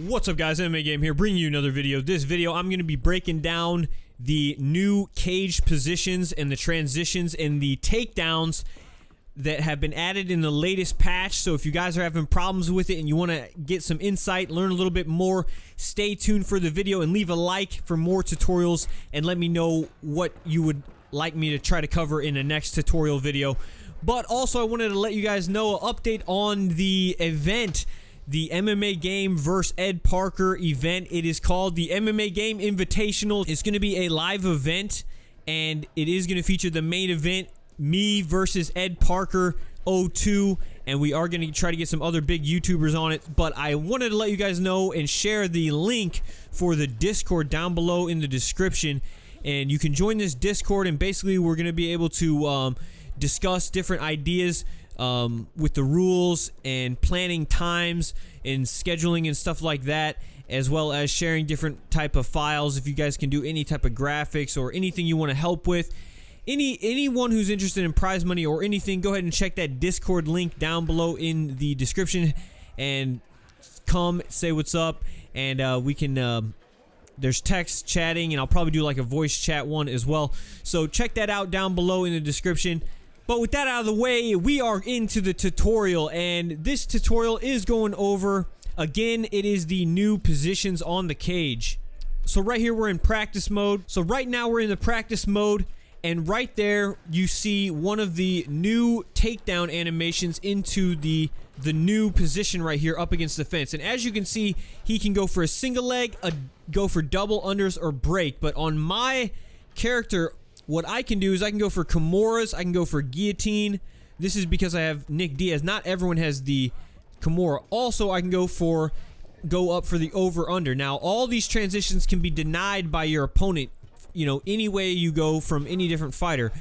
What's up, guys? MMA Game here, bringing you another video. This video, I'm going to be breaking down the new cage positions and the transitions and the takedowns that have been added in the latest patch. So if you guys are having problems with it and you want to get some insight, learn a little bit more, stay tuned for the video and leave a like for more tutorials and let me know what you would like me to try to cover in the next tutorial video. But also, I wanted to let you guys know an update on the event, the MMA Game vs. Ed Parker event. It is called the MMA Game Invitational. It's going to be a live event, and it is going to feature the main event, me versus Ed Parker 02, and we are going to try to get some other big YouTubers on it. But I wanted to let you guys know and share the link for the Discord down below in the description, and you can join this Discord, and basically we're going to be able to discuss different ideas with the rules and planning times and scheduling and stuff like that, as well as sharing different type of files. If you guys can do any type of graphics or anything you want to help with, anyone who's interested in prize money or anything, go ahead and check that Discord link down below in the description and come say what's up, and we can there's text chatting, and I'll probably do like a voice chat one as well, so check that out down below in the description. But with that out of the way, we are into the tutorial, and this tutorial is going over, again, it is the new positions on the cage. So right here we're in practice mode. So right now we're in the practice mode, and right there you see one of the new takedown animations into the new position right here up against the fence. And as you can see, he can go for a single leg, go for double unders, or break. But on my character, what I can do is I can go for Kimuras, I can go for guillotine. This is because I have Nick Diaz. Not everyone has the Kimura. Also, I can go up for the over-under. Now, all these transitions can be denied by your opponent, you know, any way you go from any different fighter.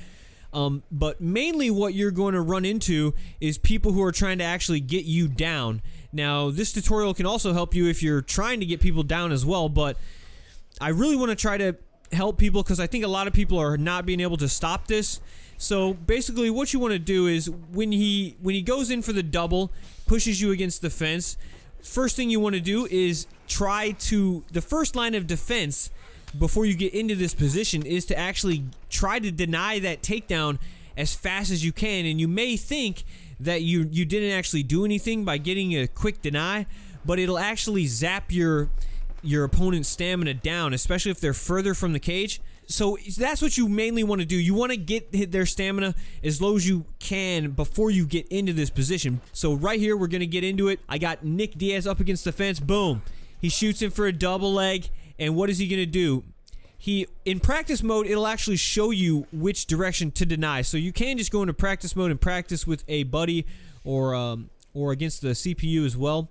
But mainly what you're going to run into is people who are trying to actually get you down. Now, this tutorial can also help you if you're trying to get people down as well, but I really want to try to help people because I think a lot of people are not being able to stop this. So basically what you want to do is when he goes in for the double, pushes you against the fence, first thing you want to do is the first line of defense before you get into this position is to actually try to deny that takedown as fast as you can. And you may think that you didn't actually do anything by getting a quick deny, but it'll actually zap your opponent's stamina down, especially if they're further from the cage. So that's what you mainly want to do. You want to get their stamina as low as you can before you get into this position. So right here, we're going to get into it. I got Nick Diaz up against the fence. Boom. He shoots in for a double leg. And what is he going to do? In practice mode, it'll actually show you which direction to deny. So you can just go into practice mode and practice with a buddy or against the CPU as well.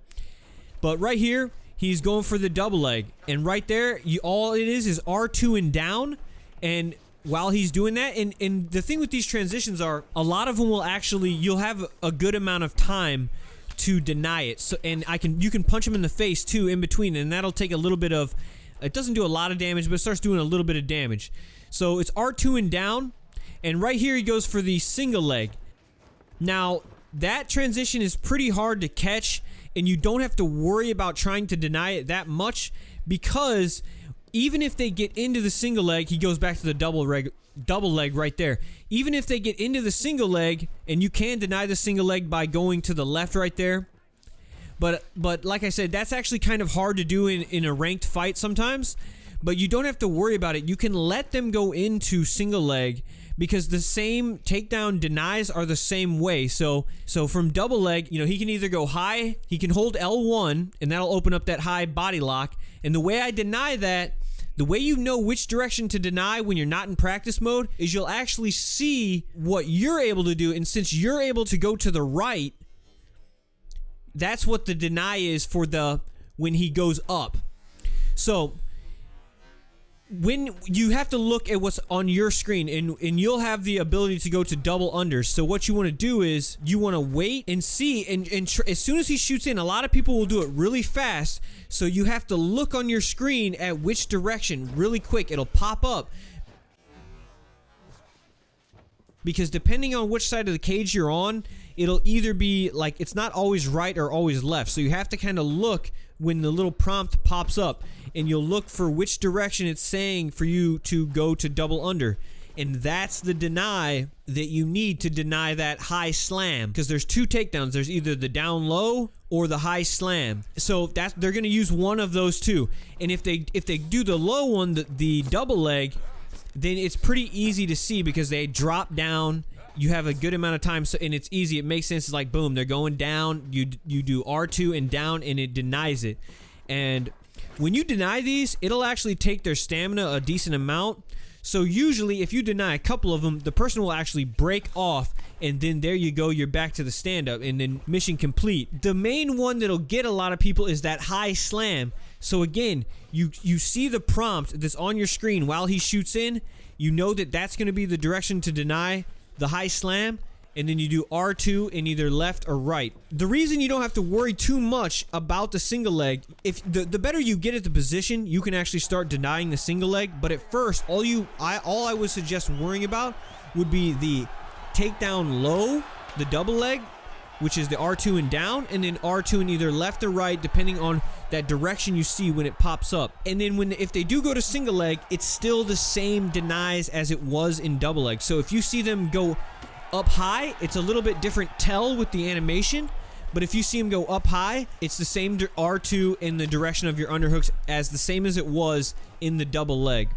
But right here, he's going for the double leg, and right there, all it is R2 and down. And while he's doing that, and the thing with these transitions are, a lot of them will actually, you'll have a good amount of time to deny it. So, and you can punch him in the face too in between, and that'll take a little bit of, it doesn't do a lot of damage, but it starts doing a little bit of damage. So it's R2 and down, and right here he goes for the single leg. Now, that transition is pretty hard to catch, and you don't have to worry about trying to deny it that much, because even if they get into the single leg, he goes back to the double leg right there. Even if they get into the single leg, and you can deny the single leg by going to the left right there, but like I said, that's actually kind of hard to do in a ranked fight sometimes, but you don't have to worry about it. You can let them go into single leg, because the same takedown denies are the same way. So from double leg, you know, he can either go high, he can hold L1, and that'll open up that high body lock. And the way I deny that, the way you know which direction to deny when you're not in practice mode, is you'll actually see what you're able to do. And since you're able to go to the right, that's what the deny is for when he goes up. So when you have to look at what's on your screen, and you'll have the ability to go to double unders. So what you want to do is you want to wait and see, and as soon as he shoots in, a lot of people will do it really fast. So you have to look on your screen at which direction really quick. It'll pop up, because depending on which side of the cage you're on, it'll either be like, it's not always right or always left. So you have to kind of look when the little prompt pops up, and you'll look for which direction it's saying for you to go to double under. And that's the deny that you need to deny that high slam, because there's two takedowns. There's either the down low or the high slam. So that's, they're going to use one of those two. And if they do the low one, the double leg, then it's pretty easy to see because they drop down. You have a good amount of time, so, and it's easy. It makes sense. It's like, boom, they're going down. You do R2 and down, and it denies it. And when you deny these, it'll actually take their stamina a decent amount. So usually, if you deny a couple of them, the person will actually break off, and then there you go, you're back to the stand-up, and then mission complete. The main one that'll get a lot of people is that high slam. So again, you see the prompt that's on your screen while he shoots in. You know that that's going to be the direction to deny the high slam, and then you do R2 in either left or right. The reason you don't have to worry too much about the single leg, if the better you get at the position, you can actually start denying the single leg. But at first, all I would suggest worrying about would be the takedown low, the double leg, which is the R2 and down, and then R2 in either left or right, depending on that direction you see when it pops up. And then if they do go to single leg, it's still the same denies as it was in double leg. So if you see them go up high, it's a little bit different tell with the animation, but if you see them go up high, it's the same R2 in the direction of your underhooks as the same as it was in the double leg.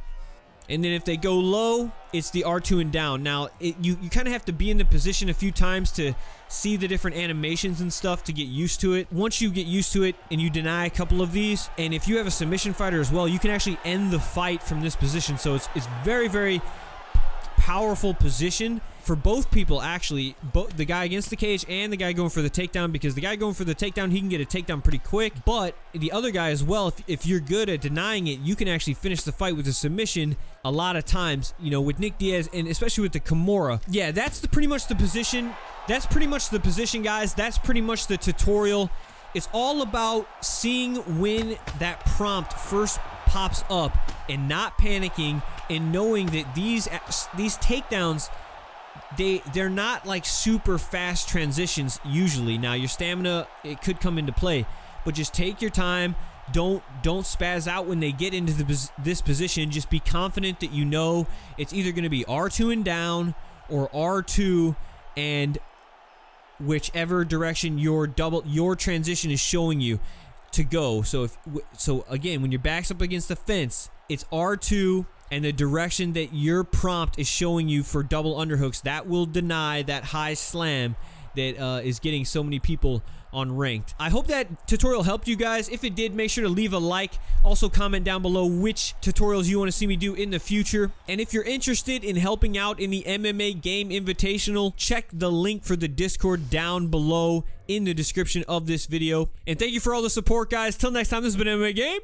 And then if they go low, it's the R2 and down. Now, you kind of have to be in the position a few times to see the different animations and stuff to get used to it. Once you get used to it and you deny a couple of these, and if you have a submission fighter as well, you can actually end the fight from this position. So it's very, very powerful position for both people, actually, both the guy against the cage and the guy going for the takedown, because the guy going for the takedown, he can get a takedown pretty quick, but the other guy as well, if you're good at denying it, you can actually finish the fight with a submission a lot of times, you know, with Nick Diaz, and especially with the Kimura. Yeah, that's pretty much the position. That's pretty much the position, guys. That's pretty much the tutorial. It's all about seeing when that prompt first pops up and not panicking, and knowing that these takedowns, they're not like super fast transitions usually. Now your stamina, it could come into play, but just take your time. Don't spaz out when they get into this position. Just be confident that you know it's either going to be R2 and down or R2 and whichever direction your transition is showing you to go. So again, when your back's up against the fence, it's R2 and the direction that your prompt is showing you for double underhooks. That will deny that high slam that is getting so many people on ranked. I hope that tutorial helped you guys. If it did, make sure to leave a like. Also comment down below which tutorials you want to see me do in the future. And if you're interested in helping out in the MMA Game Invitational, check the link for the Discord down below in the description of this video. And thank you for all the support, guys. Till next time, this has been MMA Game.